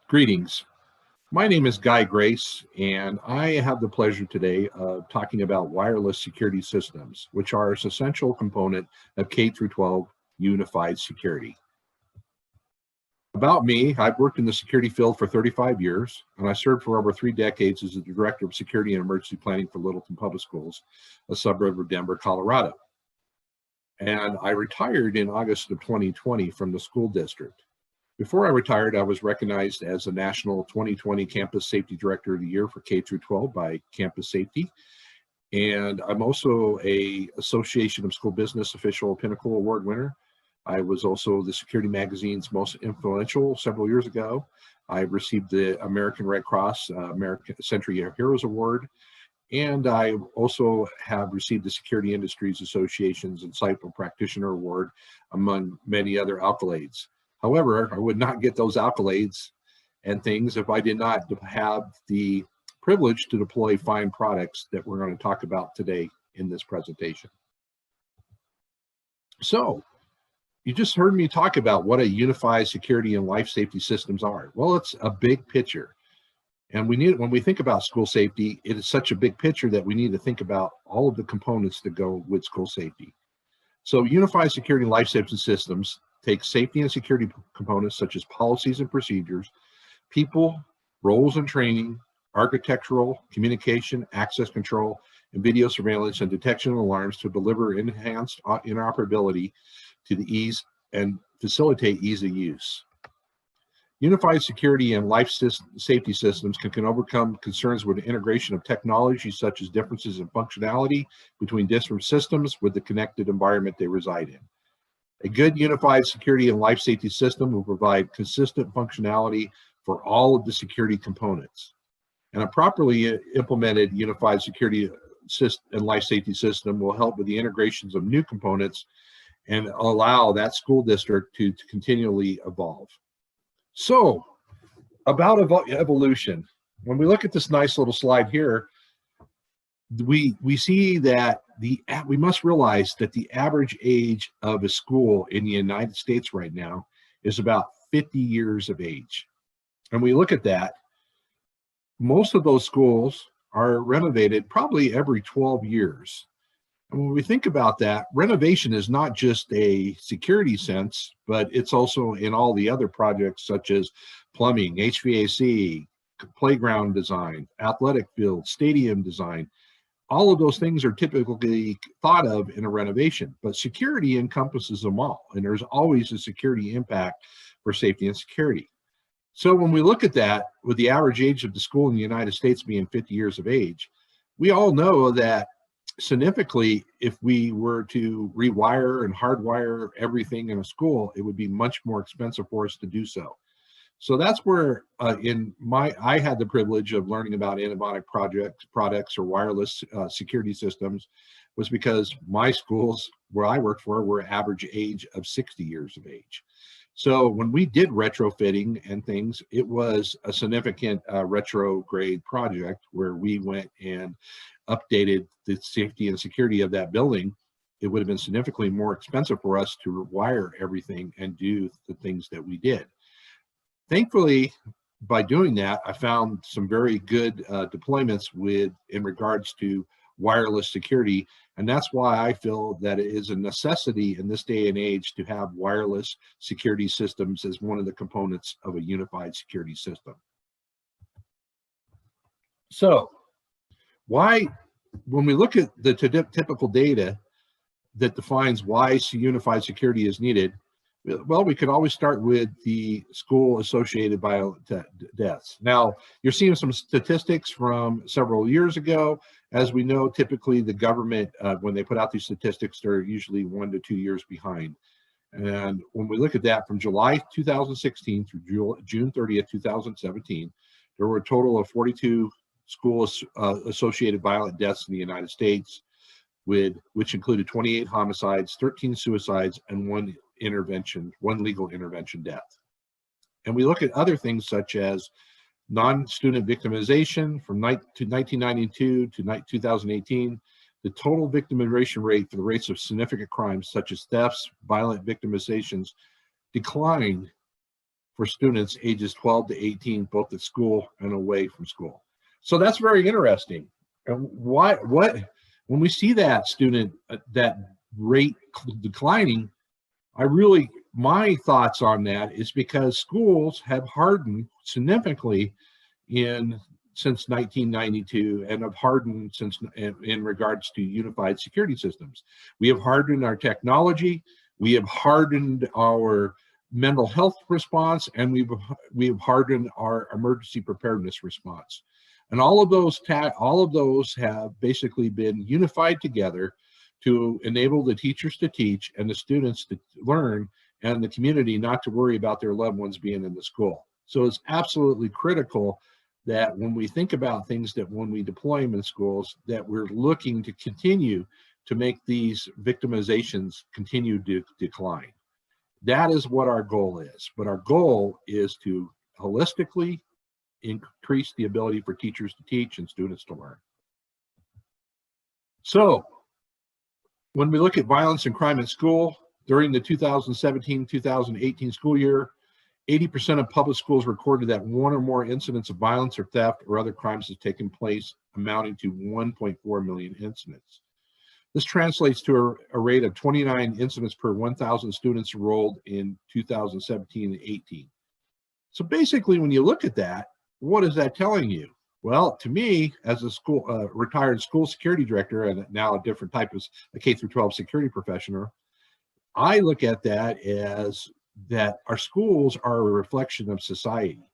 Greetings. My name is Guy Grace, and I have the pleasure today of talking about wireless security systems, which are an essential component of K-12 unified security. About me, I've worked in the security field for 35 years, and I served for over 3 decades as the Director of Security and Emergency Planning for Littleton Public Schools, a suburb of Denver, Colorado. And I retired in August of 2020 from the school district. Before I retired, I was recognized as the National 2020 Campus Safety Director of the Year for K-12 by Campus Safety. And I'm also a Association of School Business Official Pinnacle Award winner. I was also the Security Magazine's most influential several years ago. I received the American Red Cross American Century Heroes Award. And I also have received the Security Industries Association's Insightful Practitioner Award, among many other accolades. However, I would not get those accolades and things if I did not have the privilege to deploy fine products that we're going to talk about today in this presentation. So, you just heard me talk about what a unified security and life safety systems are. Well, it's a big picture. And when we think about school safety, it is such a big picture that we need to think about all of the components that go with school safety. So unified security and life safety systems take safety and security components such as policies and procedures, people, roles and training, architectural, communication, access control, and video surveillance and detection of alarms to deliver enhanced interoperability to the ease and facilitate ease of use. Unified security and life safety systems can overcome concerns with the integration of technology such as differences in functionality between different systems with the connected environment they reside in. A good unified security and life safety system will provide consistent functionality for all of the security components. And a properly implemented unified security and life safety system will help with the integrations of new components and allow that school district to continually evolve. So, about evolution, when we look at this nice little slide here, we see that we must realize that the average age of a school in the United States right now is about 50 years of age. And we look at that, most of those schools are renovated probably every 12 years. And when we think about that, renovation is not just a security sense, but it's also in all the other projects such as plumbing, HVAC, playground design, athletic field, stadium design. All of those things are typically thought of in a renovation, but security encompasses them all. And there's always a security impact for safety and security. So when we look at that, with the average age of the school in the United States being 50 years of age, we all know that significantly, if we were to rewire and hardwire everything in a school, it would be much more expensive for us to do so. So that's where I had the privilege of learning about antibiotic products or wireless security systems, was because my schools where I worked for were average age of 60 years of age. So when we did retrofitting and things, it was a significant retrograde project where we went and updated the safety and security of that building. It would have been significantly more expensive for us to rewire everything and do the things that we did. Thankfully, by doing that, I found some very good deployments in regards to wireless security. And that's why I feel that it is a necessity in this day and age to have wireless security systems as one of the components of a unified security system. So, when we look at the typical data that defines why unified security is needed, well, we could always start with the school-associated violent deaths. Now, you're seeing some statistics from several years ago. As we know, typically the government, when they put out these statistics, they're usually 1 to 2 years behind. And when we look at that from July 2016 through June 30th, 2017, there were a total of 42 school-associated violent deaths in the United States, which included 28 homicides, 13 suicides, and one legal intervention death. And we look at other things such as non-student victimization from 1992 to 2018. The total victimization rate for the rates of significant crimes such as thefts, violent victimizations declined for students ages 12 to 18, both at school and away from school. So that's very interesting. And when we see that that rate declining, my thoughts on that is because schools have hardened significantly since 1992 and have hardened since in regards to unified security systems. We have hardened our technology, we have hardened our mental health response, and we have hardened our emergency preparedness response. And all of those have basically been unified together to enable the teachers to teach and the students to learn and the community not to worry about their loved ones being in the school. So it's absolutely critical that when we think about things, that when we deploy them in schools, that we're looking to continue to make these victimizations continue to decline. That is what our goal is. But our goal is to holistically increase the ability for teachers to teach and students to learn. So when we look at violence and crime in school, during the 2017-2018 school year, 80% of public schools recorded that one or more incidents of violence or theft or other crimes has taken place, amounting to 1.4 million incidents. This translates to a rate of 29 incidents per 1,000 students enrolled in 2017 and 18. So basically, when you look at that, what is that telling you? Well, to me, as a retired school security director and now a different type of a K-12 security professional, I look at that as that our schools are a reflection of society.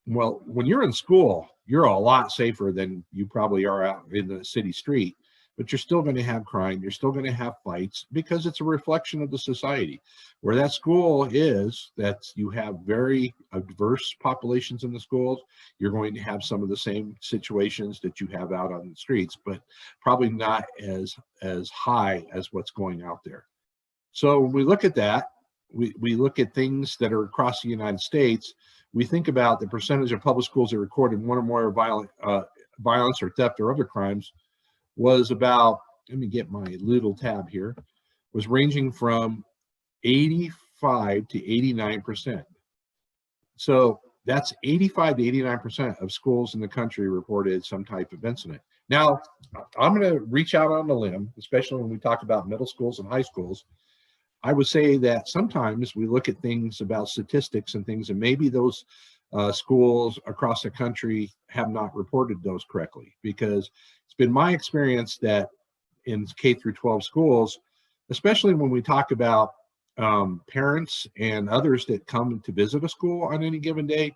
Well, when you're in school, you're a lot safer than you probably are out in the city street, but you're still going to have crime. You're still going to have fights because it's a reflection of the society. Where that school is, that you have very diverse populations in the schools, you're going to have some of the same situations that you have out on the streets, but probably not as high as what's going out there. So when we look at that, we look at things that are across the United States. We think about the percentage of public schools that recorded one or more violence or theft or other crimes was about, let me get my little tab here, was ranging from 85 to 89%. So that's 85 to 89% of schools in the country reported some type of incident. Now, I'm going to reach out on the limb, especially when we talk about middle schools and high schools. I would say that sometimes we look at things about statistics and things, and maybe those schools across the country have not reported those correctly, because it's been my experience that in K-12 schools, especially when we talk about parents and others that come to visit a school on any given day,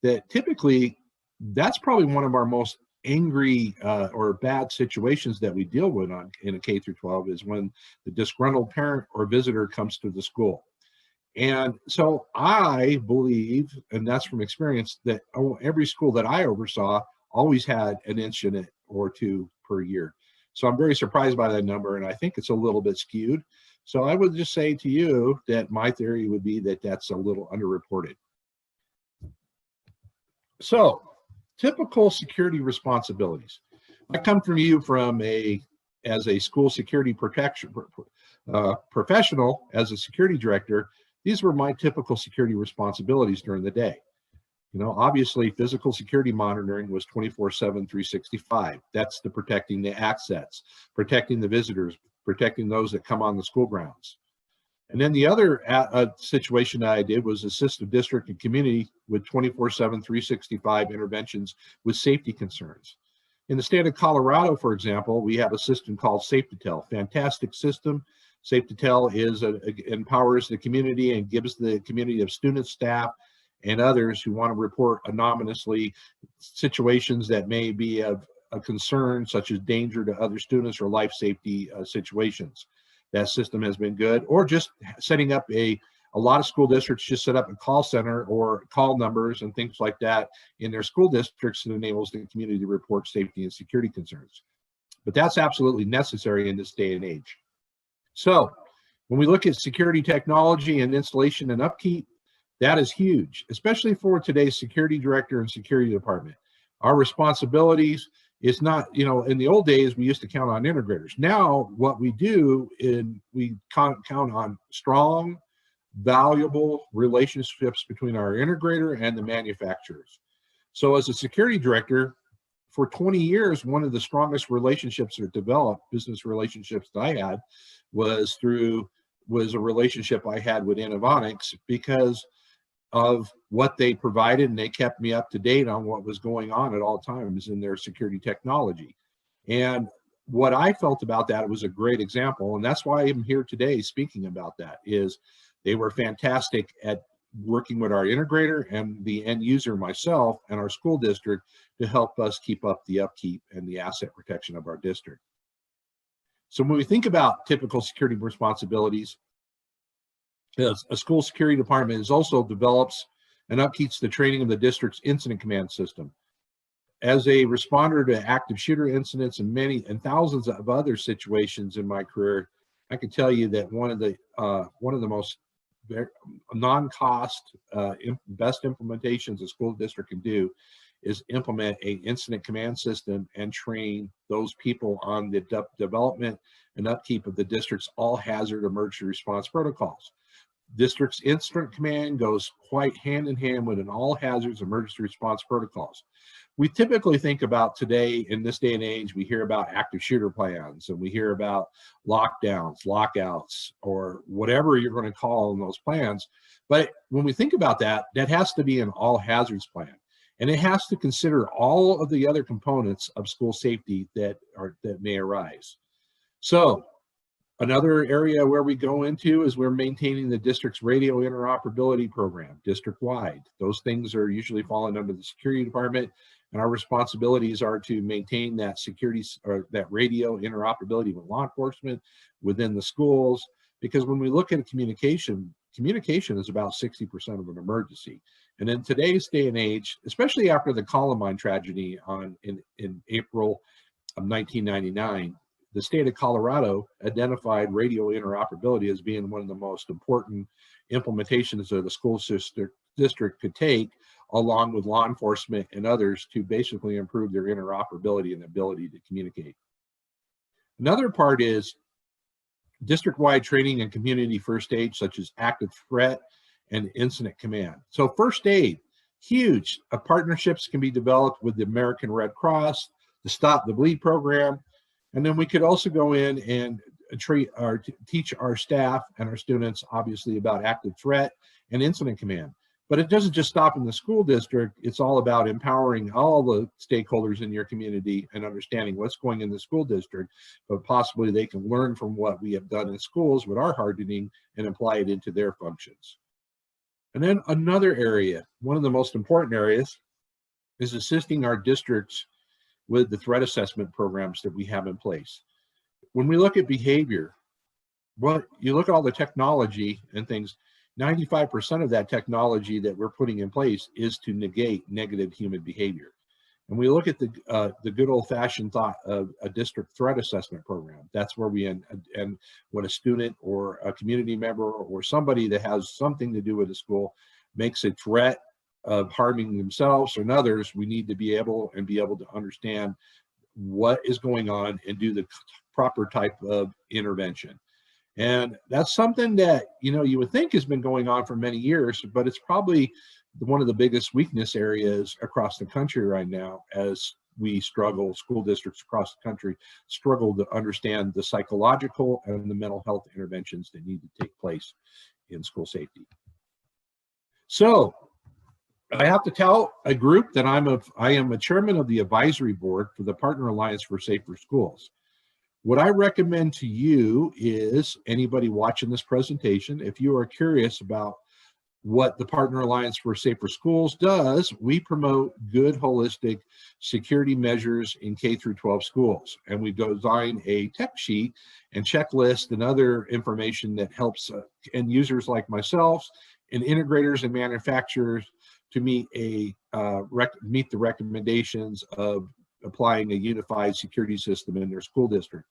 that typically that's probably one of our most angry or bad situations that we deal with in a K-12 is when the disgruntled parent or visitor comes to the school. And so I believe, and that's from experience, that every school that I oversaw always had an incident or two per year. So I'm very surprised by that number, and I think it's a little bit skewed. So I would just say to you that my theory would be that that's a little underreported. So typical security responsibilities. I come from you as a school security protection professional, as a security director. These were my typical security responsibilities during the day. You know, obviously physical security monitoring was 24/7, 365. That's the protecting the access, protecting the visitors, protecting those that come on the school grounds. And then the other situation that I did was assist the district and community with 24/7, 365 interventions with safety concerns. In the state of Colorado, for example, we have a system called SafeToTell. Fantastic system. SafeToTell empowers the community and gives the community of students, staff, and others who want to report anonymously situations that may be of a concern, such as danger to other students or life safety situations. That system has been good. Or just setting up a lot of school districts just set up a call center or call numbers and things like that in their school districts that enables the community to report safety and security concerns. But that's absolutely necessary in this day and age. So when we look at security technology and installation and upkeep, that is huge, especially for today's security director and security department. Our responsibilities is not, you know, in the old days, we used to count on integrators. Now, what we do is we count on strong valuable relationships between our integrator and the manufacturers. So as a security director, for 20 years, one of the strongest relationships that developed, business relationships that I had, was a relationship I had with Innovonics, because of what they provided, and they kept me up to date on what was going on at all times in their security technology. And what I felt about that was a great example, and that's why I'm here today speaking about that, is they were fantastic at working with our integrator and the end user, myself, and our school district to help us keep up the upkeep and the asset protection of our district. So when we think about typical security responsibilities, a school security department is also develops and upkeeps the training of the district's incident command system. As a responder to active shooter incidents and many and thousands of other situations in my career, I can tell you that one of the most non-cost best implementations a school district can do is implement a incident command system and train those people on the development and upkeep of the district's all hazard emergency response protocols. District's incident command goes quite hand in hand with an all hazards emergency response protocols. We typically think about today, in this day and age, we hear about active shooter plans, and we hear about lockdowns, lockouts, or whatever you're going to call in those plans. But when we think about that, that has to be an all hazards plan. And it has to consider all of the other components of school safety that may arise. So another area where we go into is we're maintaining the district's radio interoperability program district-wide. Those things are usually falling under the security department, and our responsibilities are to maintain that security or that radio interoperability with law enforcement within the schools. Because when we look at communication is about 60% of an emergency. And in today's day and age, especially after the Columbine tragedy in April of 1999, the state of Colorado identified radio interoperability as being one of the most important implementations that the school district could take, along with law enforcement and others, to basically improve their interoperability and ability to communicate. Another part is district-wide training and community first aid, such as active threat and incident command. So first aid, huge. Partnerships can be developed with the American Red Cross, the Stop the Bleed program, and then we could also go in and teach our staff and our students, obviously, about active threat and incident command. But it doesn't just stop in the school district. It's all about empowering all the stakeholders in your community and understanding what's going in the school district, but possibly they can learn from what we have done in schools with our hardening and apply it into their functions. And then another area, one of the most important areas, is assisting our districts with the threat assessment programs that we have in place. When we look at behavior, you look at all the technology and things, 95% of that technology that we're putting in place is to negate negative human behavior. And we look at the good old-fashioned thought of a district threat assessment program. That's where we and when a student or a community member or somebody that has something to do with the school makes a threat of harming themselves or others, we need to be able to understand what is going on and do the proper type of intervention. And that's something that, you would think has been going on for many years, but it's probably one of the biggest weakness areas across the country right now, as school districts across the country struggle to understand the psychological and the mental health interventions that need to take place in school safety. So I have to tell a group that I am a chairman of the advisory board for the Partner Alliance for Safer Schools. What I recommend to you is, anybody watching this presentation, if you are curious about what the Partner Alliance for Safer Schools does, we promote good holistic security measures in K-12 schools. And we design a tech sheet and checklist and other information that helps end users like myself and integrators and manufacturers to meet the recommendations of applying a unified security system in their school district.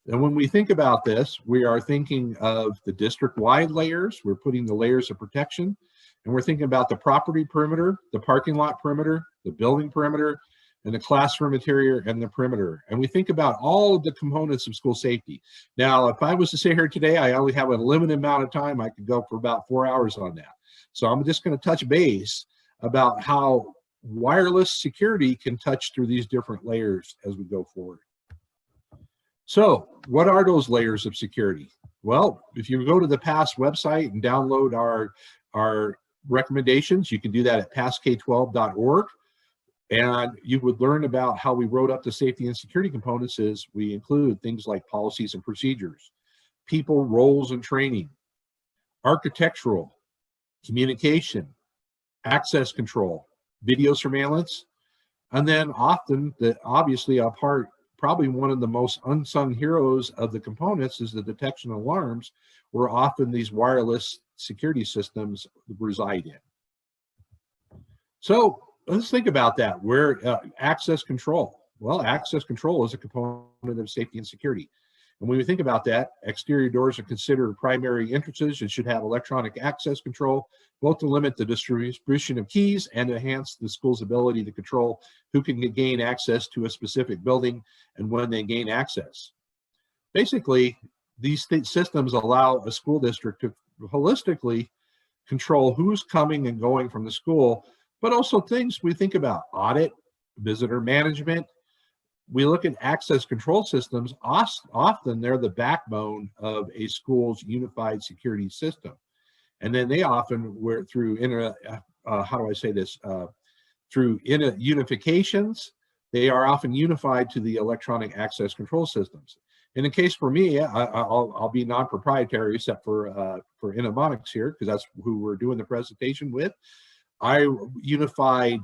And when we think about this, we are thinking of the district-wide layers. We're putting the layers of protection, and we're thinking about the property perimeter, the parking lot perimeter, the building perimeter, and the classroom interior and the perimeter. And we think about all of the components of school safety. Now, if I was to sit here today, I only have a limited amount of time. I could go for about 4 hours on that. So I'm just going to touch base about how wireless security can touch through these different layers as we go forward. So what are those layers of security? Well, if you go to the PASS website and download our recommendations, you can do that at passk12.org. And you would learn about how we wrote up the safety and security components. Is we include things like policies and procedures, people, roles, and training, architectural, communication, access control, video surveillance, and then often, obviously a part, probably one of the most unsung heroes of the components is the detection alarms, where often these wireless security systems reside in. So let's think about that. Where access control. Well, access control is a component of safety and security. And when we think about that, exterior doors are considered primary entrances and should have electronic access control, both to limit the distribution of keys and enhance the school's ability to control who can gain access to a specific building and when they gain access. Basically, these systems allow a school district to holistically control who's coming and going from the school, but also things we think about: audit, visitor management. We look at access control systems. Often they're the backbone of a school's unified security system. And then they often were through through unifications, they are often unified to the electronic access control systems. In the case for me, I'll be non-proprietary except for Inovonics here, because that's who we're doing the presentation with. I unified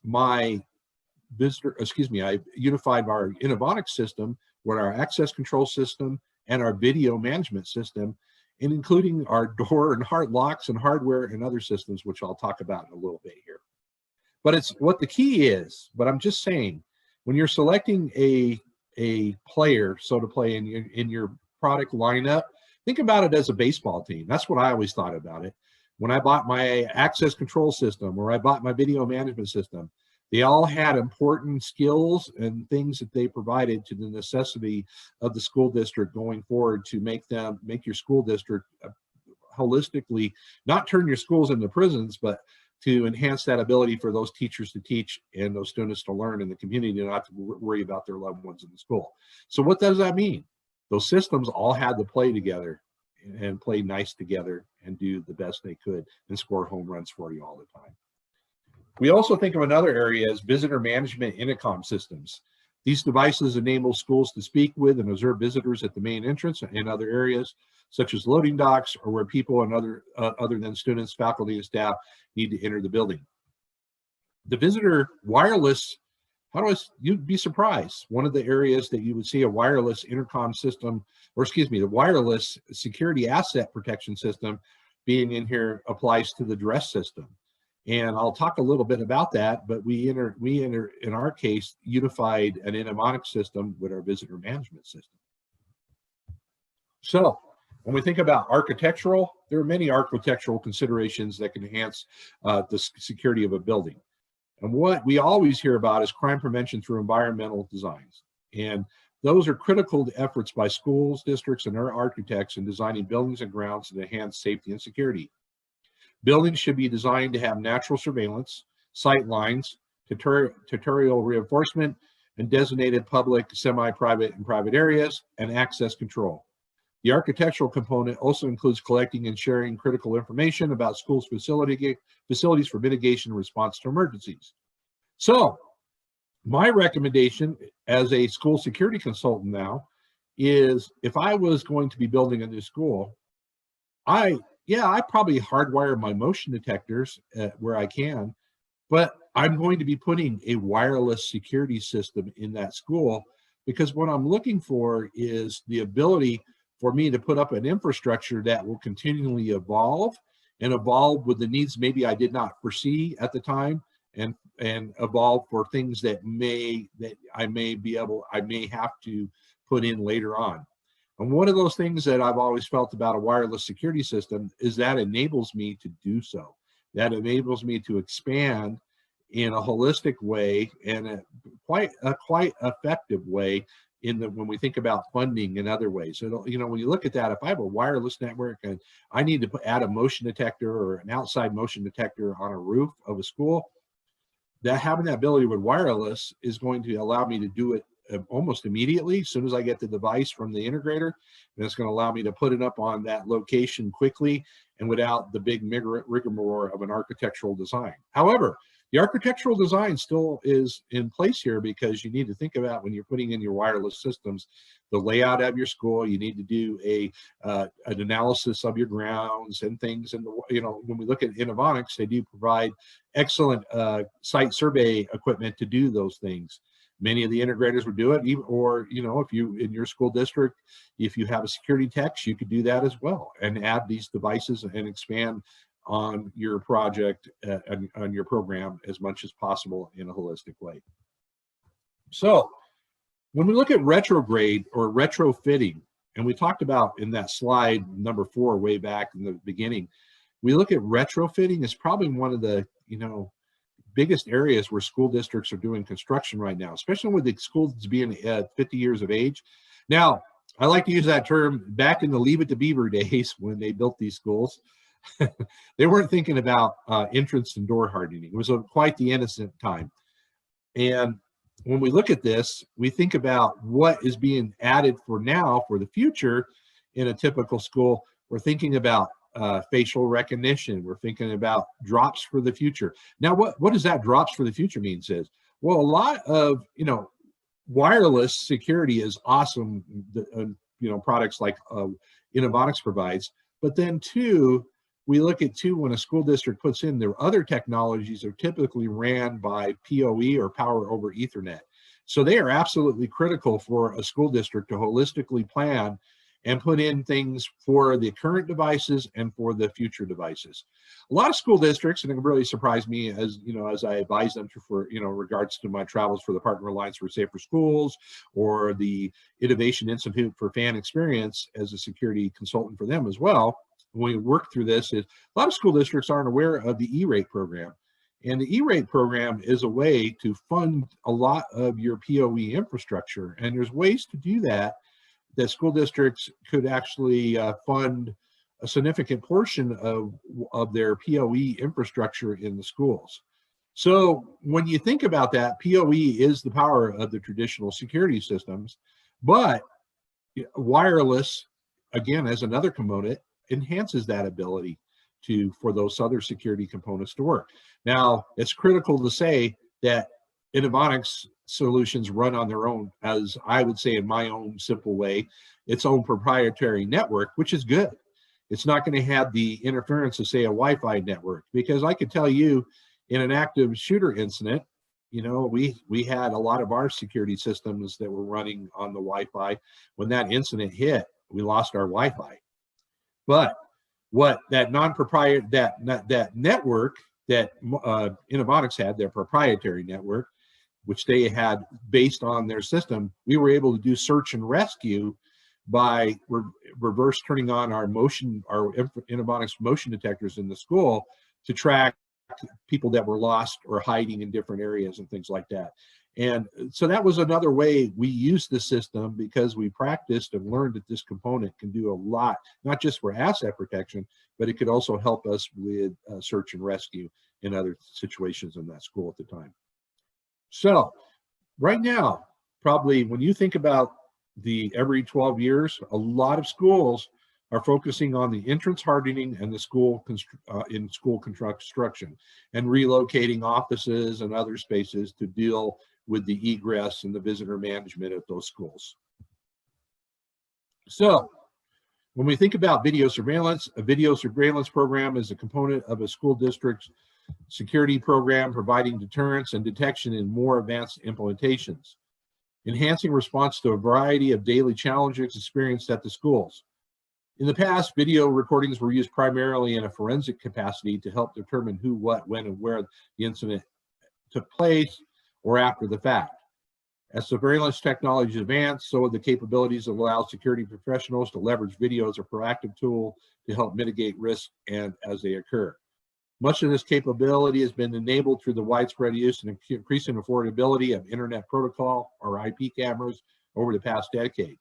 my I unified our Inovonics system with our access control system and our video management system, and including our door and hard locks and hardware and other systems, which I'll talk about in a little bit here. But it's what the key is. But I'm just saying, when you're selecting a player, so to play in your product lineup, think about it as a baseball team. That's what I always thought about it. When I bought my access control system, or I bought my video management system, they all had important skills and things that they provided to the necessity of the school district going forward to make your school district holistically, not turn your schools into prisons, but to enhance that ability for those teachers to teach and those students to learn in the community, and not to worry about their loved ones in the school. So what does that mean? Those systems all had to play together and play nice together and do the best they could and score home runs for you all the time. We also think of another area as visitor management intercom systems. These devices enable schools to speak with and observe visitors at the main entrance and other areas, such as loading docks, or where people and other than students, faculty, and staff need to enter the building. The visitor wireless, you'd be surprised. One of the areas that you would see a wireless intercom system, or the wireless security asset protection system being in here, applies to the Duress system. And I'll talk a little bit about that, but we in our case, unified an Inovonics system with our visitor management system. So when we think about architectural, there are many architectural considerations that can enhance the security of a building. And what we always hear about is crime prevention through environmental designs. And those are critical to efforts by schools, districts, and their architects in designing buildings and grounds that enhance safety and security. Buildings should be designed to have natural surveillance, sight lines, territorial reinforcement, and designated public, semi-private, and private areas, and access control. The architectural component also includes collecting and sharing critical information about schools' facilities for mitigation and response to emergencies. So, my recommendation as a school security consultant now is, if I was going to be building a new school, I probably hardwire my motion detectors where I can, but I'm going to be putting a wireless security system in that school, because what I'm looking for is the ability for me to put up an infrastructure that will continually evolve with the needs maybe I did not foresee at the time, and evolve for things that I may have to put in later on. And one of those things that I've always felt about a wireless security system is that enables me to do so. That enables me to expand in a holistic way and a quite effective way when we think about funding in other ways. So, you know, when you look at that, if I have a wireless network and I need to add a motion detector or an outside motion detector on a roof of a school, that having that ability with wireless is going to allow me to do it almost immediately as soon as I get the device from the integrator. And it's going to allow me to put it up on that location quickly and without the big rigmarole of an architectural design. However, the architectural design still is in place here, because you need to think about, when you're putting in your wireless systems, the layout of your school. You need to do an analysis of your grounds and things. And you know, when we look at Innovonics, they do provide excellent site survey equipment to do those things. Many of the integrators would do it, or, you know, if you, in your school district, if you have a security tech, you could do that as well and add these devices and expand on your project, on your program, as much as possible in a holistic way. So when we look at retrograde or retrofitting, and we talked about in that slide number 4 way back in the beginning, we look at retrofitting as probably one of the, you know, biggest areas where school districts are doing construction right now, especially with the schools being 50 years of age. Now, I like to use that term. Back in the Leave It to Beaver days, when they built these schools, they weren't thinking about entrance and door hardening. It was quite the innocent time. And when we look at this, we think about what is being added for now for the future in a typical school. We're thinking about facial recognition. We're thinking about drops for the future. Now, what does that drops for the future mean? Says, well, a lot of, you know, wireless security is awesome, you know, products like Innovonics provides. But then too, we look at too, when a school district puts in their other technologies, are typically ran by PoE or power over Ethernet. So they are absolutely critical for a school district to holistically plan and put in things for the current devices and for the future devices. A lot of school districts, and it really surprised me, as you know, as I advise them for, you know, regards to my travels for the Partner Alliance for Safer Schools or the Innovation Institute for Fan Experience as a security consultant for them as well. When we work through this, is a lot of school districts aren't aware of the E-rate program. And the E-rate program is a way to fund a lot of your PoE infrastructure. And there's ways to do that school districts could actually fund a significant portion of their PoE infrastructure in the schools. So when you think about that, PoE is the power of the traditional security systems, but wireless, again, as another component, enhances that ability for those other security components to work. Now, it's critical to say that Innovonics solutions run on their own, as I would say in my own simple way, its own proprietary network, which is good. It's not going to have the interference of, say, a Wi-Fi network, because I could tell you in an active shooter incident, you know, we had a lot of our security systems that were running on the Wi-Fi. When that incident hit, we lost our Wi-Fi. But what that non-proprietary, that network that Innovonics had, their proprietary network, which they had based on their system, we were able to do search and rescue by reverse turning on our Innovonics motion detectors in the school to track people that were lost or hiding in different areas and things like that. And so that was another way we used the system, because we practiced and learned that this component can do a lot, not just for asset protection, but it could also help us with search and rescue in other situations in that school at the time. So right now, probably when you think about every 12 years, a lot of schools are focusing on the entrance hardening and the school construction and relocating offices and other spaces to deal with the egress and the visitor management at those schools. So when we think about video surveillance, a video surveillance program is a component of a school district's security program, providing deterrence and detection in more advanced implementations, enhancing response to a variety of daily challenges experienced at the schools. In the past, video recordings were used primarily in a forensic capacity to help determine who, what, when, and where the incident took place, or after the fact. As surveillance technologies advance, so are the capabilities that allow security professionals to leverage video as a proactive tool to help mitigate risks and as they occur. Much of this capability has been enabled through the widespread use and increasing affordability of Internet Protocol or IP cameras over the past decade.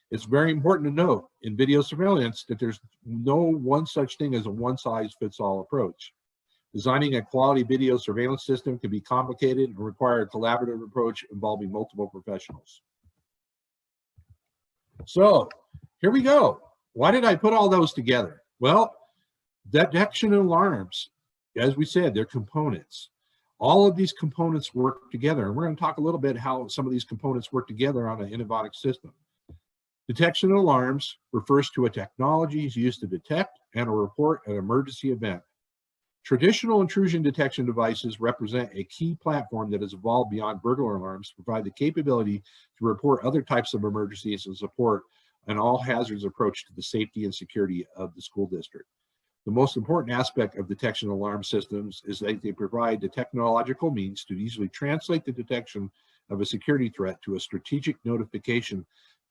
It's very important to note in video surveillance that there's no one such thing as a one-size-fits-all approach. Designing a quality video surveillance system can be complicated and require a collaborative approach involving multiple professionals. So here we go. Why did I put all those together? Well, detection and alarms, as we said, they're components. All of these components work together, and we're going to talk a little bit how some of these components work together on an Innovotic system. Detection and alarms refers to a technology used to detect and report an emergency event. Traditional intrusion detection devices represent a key platform that has evolved beyond burglar alarms to provide the capability to report other types of emergencies and support an all-hazards approach to the safety and security of the school district. The most important aspect of detection alarm systems is that they provide the technological means to easily translate the detection of a security threat to a strategic notification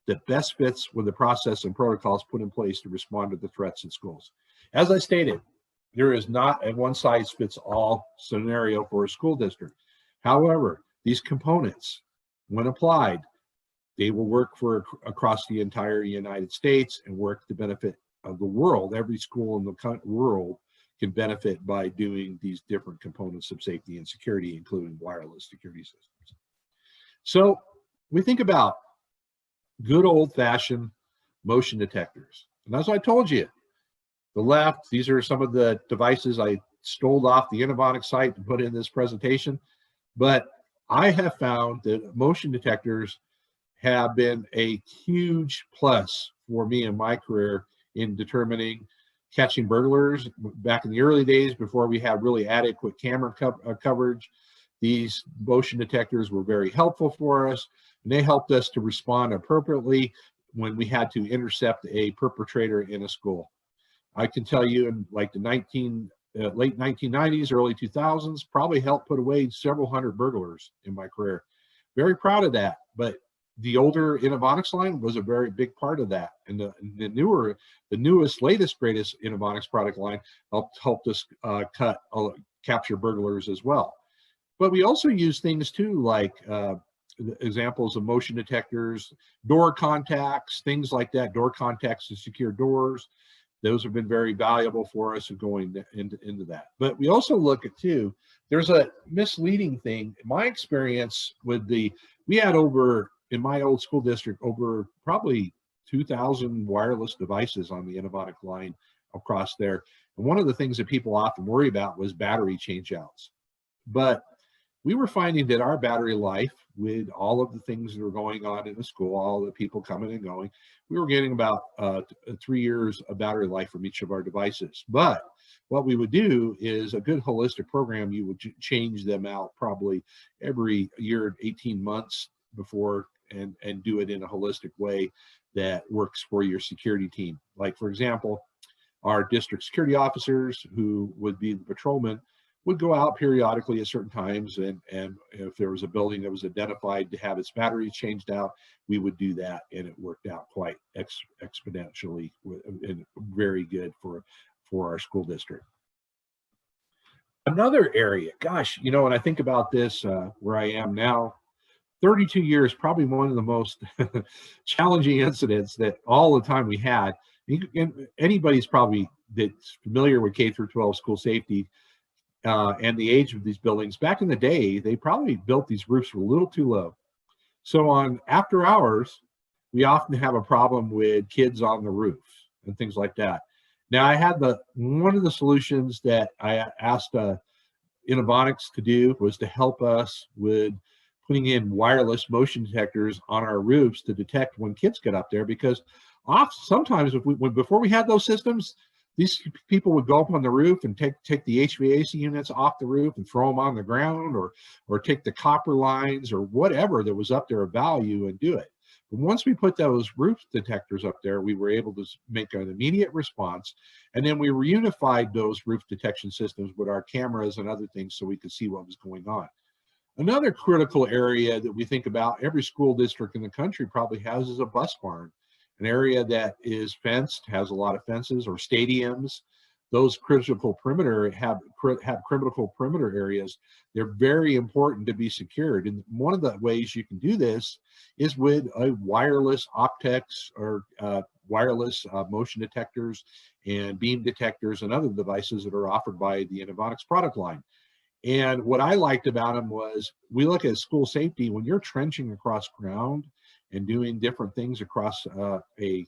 that best fits with the process and protocols put in place to respond to the threats in schools. As I stated, there is not a one-size-fits-all scenario for a school district. However, these components, when applied, they will work for across the entire United States and work to benefit of the world. Every school in the world can benefit by doing these different components of safety and security, including wireless security systems. So we think about good old-fashioned motion detectors. And as I told you, the left, these are some of the devices I stole off the Innovotic site to put in this presentation. But I have found that motion detectors have been a huge plus for me in my career in determining catching burglars. Back in the early days, before we had really adequate camera coverage, these motion detectors were very helpful for us, and they helped us to respond appropriately when we had to intercept a perpetrator in a school. I can tell you in like the late 1990s, early 2000s, probably helped put away several hundred burglars in my career. Very proud of that, but the older Innovotics line was a very big part of that. And the newest, latest, greatest Innovotics product line helped us capture burglars as well. But we also use things too, like examples of motion detectors, door contacts, things like that, door contacts to secure doors. Those have been very valuable for us going into that. But we also look at too, there's a misleading thing. In my experience with we had over, in my old school district, over probably 2,000 wireless devices on the Innovotic line across there. And one of the things that people often worry about was battery changeouts. But we were finding that our battery life, with all of the things that were going on in the school, all the people coming and going, we were getting about 3 years of battery life from each of our devices. But what we would do is a good holistic program, you would change them out probably every year, 18 months before, and do it in a holistic way that works for your security team. Like, for example, our district security officers, who would be the patrolmen, would go out periodically at certain times, and if there was a building that was identified to have its batteries changed out, we would do that, and it worked out quite exponentially and very good for our school district. Another area, gosh, you know, when I think about this, where I am now, 32 years, probably one of the most challenging incidents that all the time we had. Anybody's probably that's familiar with K-12 school safety and the age of these buildings. Back in the day, they probably built these roofs a little too low. So on after hours, we often have a problem with kids on the roof and things like that. Now, I had one of the solutions that I asked Innovotics to do was to help us with putting in wireless motion detectors on our roofs to detect when kids get up there, because sometimes before we had those systems, these people would go up on the roof and take the HVAC units off the roof and throw them on the ground, or take the copper lines or whatever that was up there of value and do it. But once we put those roof detectors up there, we were able to make an immediate response. And then we reunified those roof detection systems with our cameras and other things so we could see what was going on. Another critical area that we think about, every school district in the country probably has, is a bus barn. An area that is fenced, has a lot of fences, or stadiums. those critical perimeter have critical perimeter areas. They're very important to be secured. And one of the ways you can do this is with a wireless optics or wireless motion detectors and beam detectors and other devices that are offered by the Innovonics product line. And what I liked about them was, we look at school safety. When you're trenching across ground and doing different things across a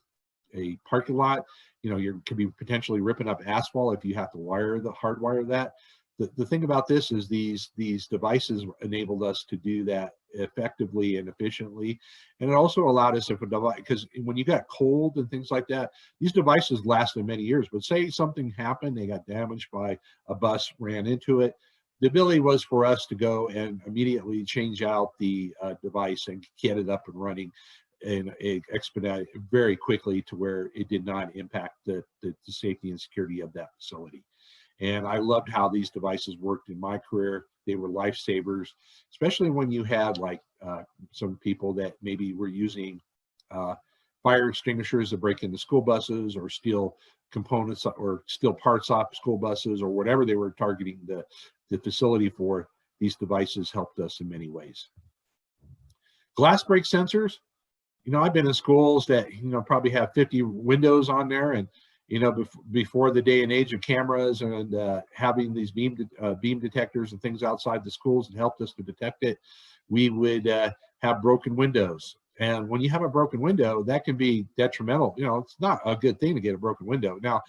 parking lot, you know, you could be potentially ripping up asphalt if you have to hardwire that. The thing about this is these devices enabled us to do that effectively and efficiently. And it also allowed us, if a device, because when you got cold and things like that, these devices lasted many years. But say something happened, they got damaged by a bus, ran into it, the ability was for us to go and immediately change out the device and get it up and running and expedite very quickly to where it did not impact the safety and security of that facility. And I loved how these devices worked in my career. They were lifesavers, especially when you had like some people that maybe were using fire extinguishers to break into school buses or steal components or steal parts off school buses or whatever they were targeting the facility for. These devices helped us in many ways. Glass break sensors. You know, I've been in schools that, you know, probably have 50 windows on there, and you know, before the day and age of cameras and having these beam detectors and things outside the schools that helped us to detect it, we would have broken windows. And when you have a broken window, that can be detrimental. You know, it's not a good thing to get a broken window. Now,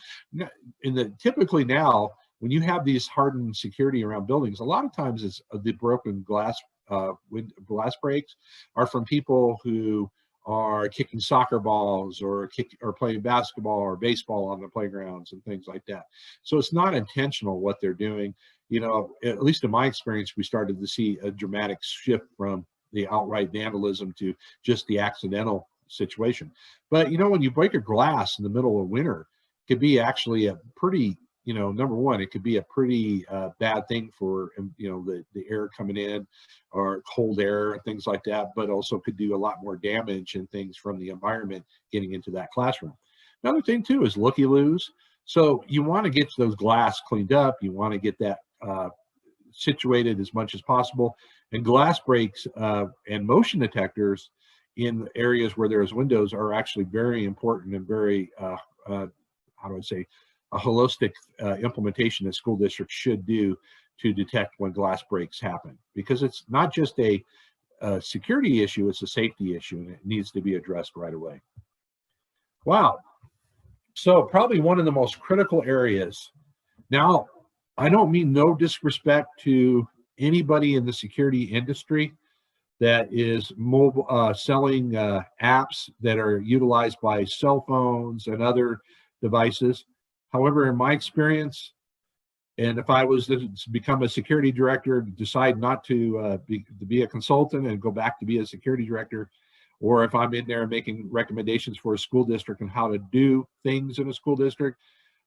typically now, when you have these hardened security around buildings, a lot of times it's the broken glass breaks are from people who are kicking soccer balls or playing basketball or baseball on the playgrounds and things like that. So it's not intentional what they're doing. You know, at least in my experience, we started to see a dramatic shift from the outright vandalism to just the accidental situation. But, you know, when you break a glass in the middle of winter, it could be actually a pretty, you know, number one, it could be a pretty bad thing for, you know, the air coming in or cold air and things like that, but also could do a lot more damage and things from the environment getting into that classroom. Another thing too is looky-loos. So you want to get those glass cleaned up. You want to get that situated as much as possible. And glass breaks and motion detectors in areas where there's windows are actually very important and very, how do I say, a holistic implementation that school districts should do to detect when glass breaks happen, because it's not just a security issue, it's a safety issue, and it needs to be addressed right away. Wow. So probably one of the most critical areas. Now, I don't mean no disrespect to anybody in the security industry that is mobile, selling apps that are utilized by cell phones and other devices. However, in my experience, and if I was to become a security director, decide not to be a consultant and go back to be a security director, or if I'm in there making recommendations for a school district on how to do things in a school district,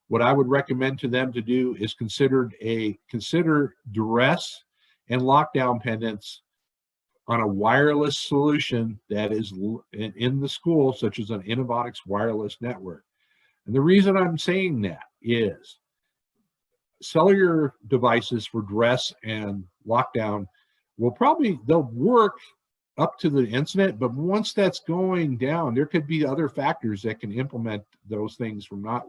what I would recommend to them to do is consider Duress and lockdown pendants on a wireless solution that is in the school, such as an Innovonics wireless network. And the reason I'm saying that is cellular devices for Duress and lockdown they'll work up to the incident, but once that's going down, there could be other factors that can implement those things from not,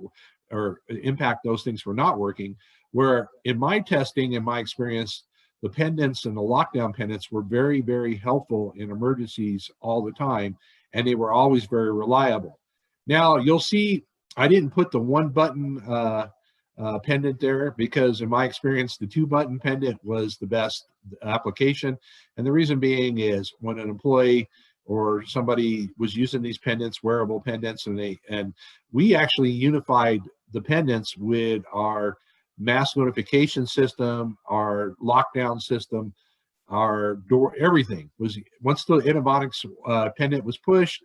or impact those things for not working, where in my testing, in my experience, the pendants and the lockdown pendants were very, very helpful in emergencies all the time, and they were always very reliable. Now, you'll see, I didn't put the one button pendant there because in my experience, the 2-button pendant was the best application. And the reason being is when an employee or somebody was using these pendants, wearable pendants, and we actually unified the pendants with our mass notification system, our lockdown system, our door, everything was, once the Innovonics pendant was pushed,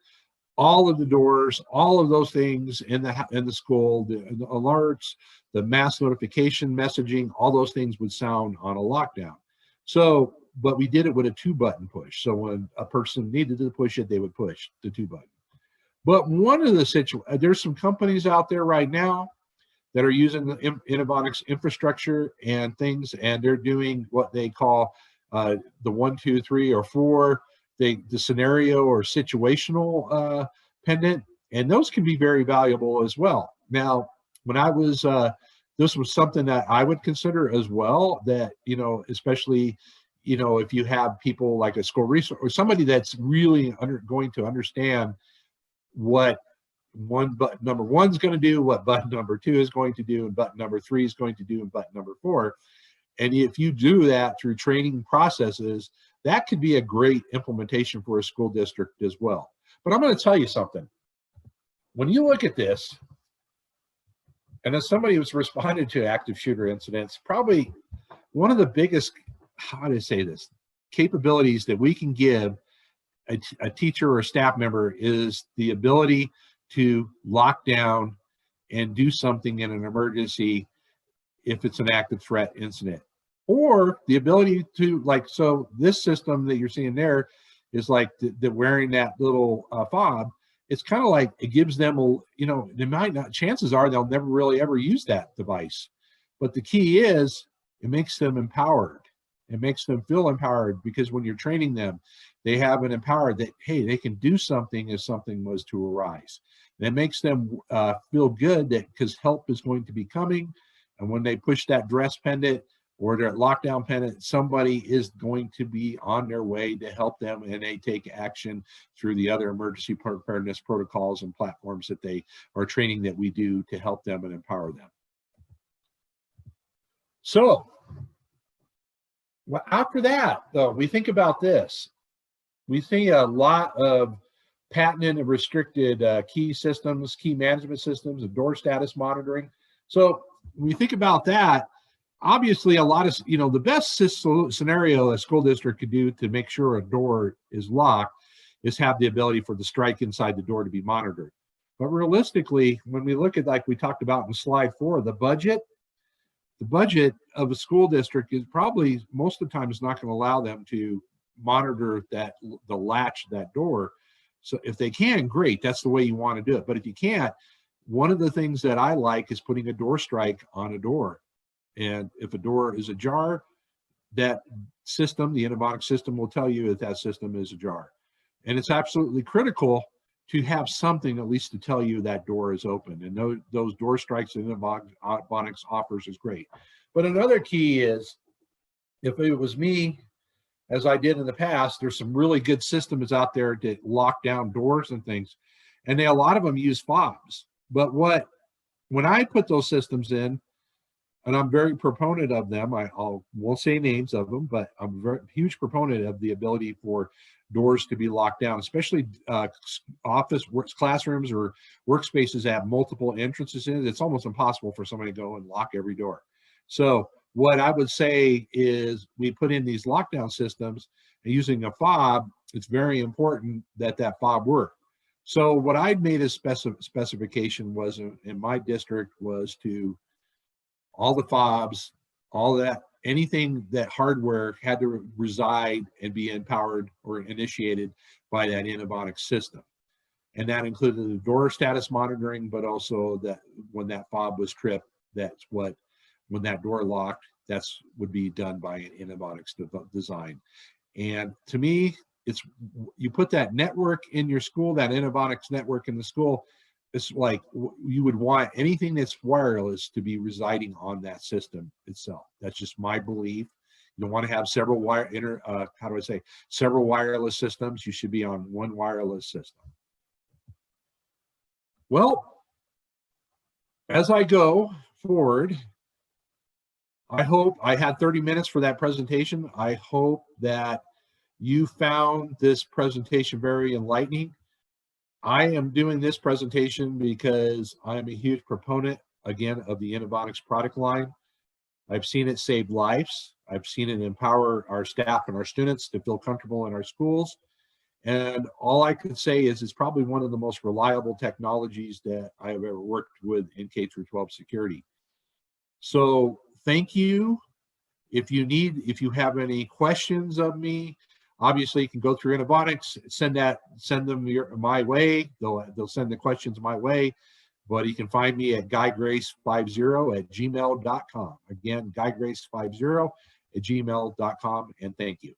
all of the doors, all of those things in the school, the alerts, the mass notification messaging, all those things would sound on a lockdown. So, but we did it with a 2-button push. So when a person needed to push it, they would push the 2-button. But one of the there's some companies out there right now that are using the Innovonics infrastructure and things, and they're doing what they call the 1, 2, 3, or 4, the scenario or situational pendant, and those can be very valuable as well. Now, when I was, this was something that I would consider as well, that, especially, if you have people like a school resource or somebody that's really going to understand what button number 1 is going to do, what button number 2 is going to do, and button number 3 is going to do, and button number 4. And if you do that through training processes, that could be a great implementation for a school district as well. But I'm going to tell you something. When you look at this, and as somebody who's responded to active shooter incidents, probably one of the biggest, how to say this, capabilities that we can give a teacher or a staff member is the ability to lock down and do something in an emergency if it's an active threat incident, or the ability to, like, so this system that you're seeing there is like the wearing that little fob. It's kind of like it gives them they might not, chances are they'll never really ever use that device, but the key is it makes them empowered. It makes them feel empowered, because when you're training them, they have an empowered that, hey, they can do something if something was to arise. And it makes them feel good that, because help is going to be coming, and when they push that Duress pendant or their lockdown pendant, somebody is going to be on their way to help them, and they take action through the other emergency preparedness protocols and platforms that they are training that we do to help them and empower them. So, well, after that, though, we think about this. We see a lot of patented and restricted key systems, key management systems, and door status monitoring. So when we think about that, obviously a lot of, the best scenario a school district could do to make sure a door is locked is have the ability for the strike inside the door to be monitored. But realistically, when we look at, like we talked about in slide 4, the budget of a school district is probably most of the time is not going to allow them to monitor the latch, that door. So if they can, great, that's the way you want to do it. But if you can't, one of the things that I like is putting a door strike on a door. And if a door is ajar, that system, the Innovonics system, will tell you if that system is ajar. And it's absolutely critical to have something at least to tell you that door is open. And those door strikes that Innovonics offers is great. But another key is, if it was me, as I did in the past, there's some really good systems out there to lock down doors and things. And a lot of them use fobs. But when I put those systems in, and I'm very proponent of them, won't say names of them, but I'm a very huge proponent of the ability for doors to be locked down, especially classrooms or workspaces that have multiple entrances in it. It's almost impossible for somebody to go and lock every door. So what I would say is, we put in these lockdown systems, and using a fob, it's very important that that fob work. So what I'd made as specification was in my district was to all the fobs, all that, anything that hardware had to reside and be empowered or initiated by that Innovonics system. And that included the door status monitoring, but also that when that fob was tripped, when that door locked, that's would be done by an Innovonics design. And to me, you put that network in your school, that Innovonics network in the school, it's like you would want anything that's wireless to be residing on that system itself. That's just my belief. You don't want to have several several wireless systems. You should be on one wireless system. Well, as I go forward, I hope I had 30 minutes for that presentation. I hope that you found this presentation very enlightening. I am doing this presentation because I am a huge proponent, again, of the Innovonics product line. I've seen it save lives. I've seen it empower our staff and our students to feel comfortable in our schools. And all I could say is it's probably one of the most reliable technologies that I have ever worked with in K-12 security. So thank you. If you have any questions of me, obviously you can go through Innovonics, send them my way. They'll send the questions my way. But you can find me at guygrace50@gmail.com. Again, guygrace50@gmail.com. And thank you.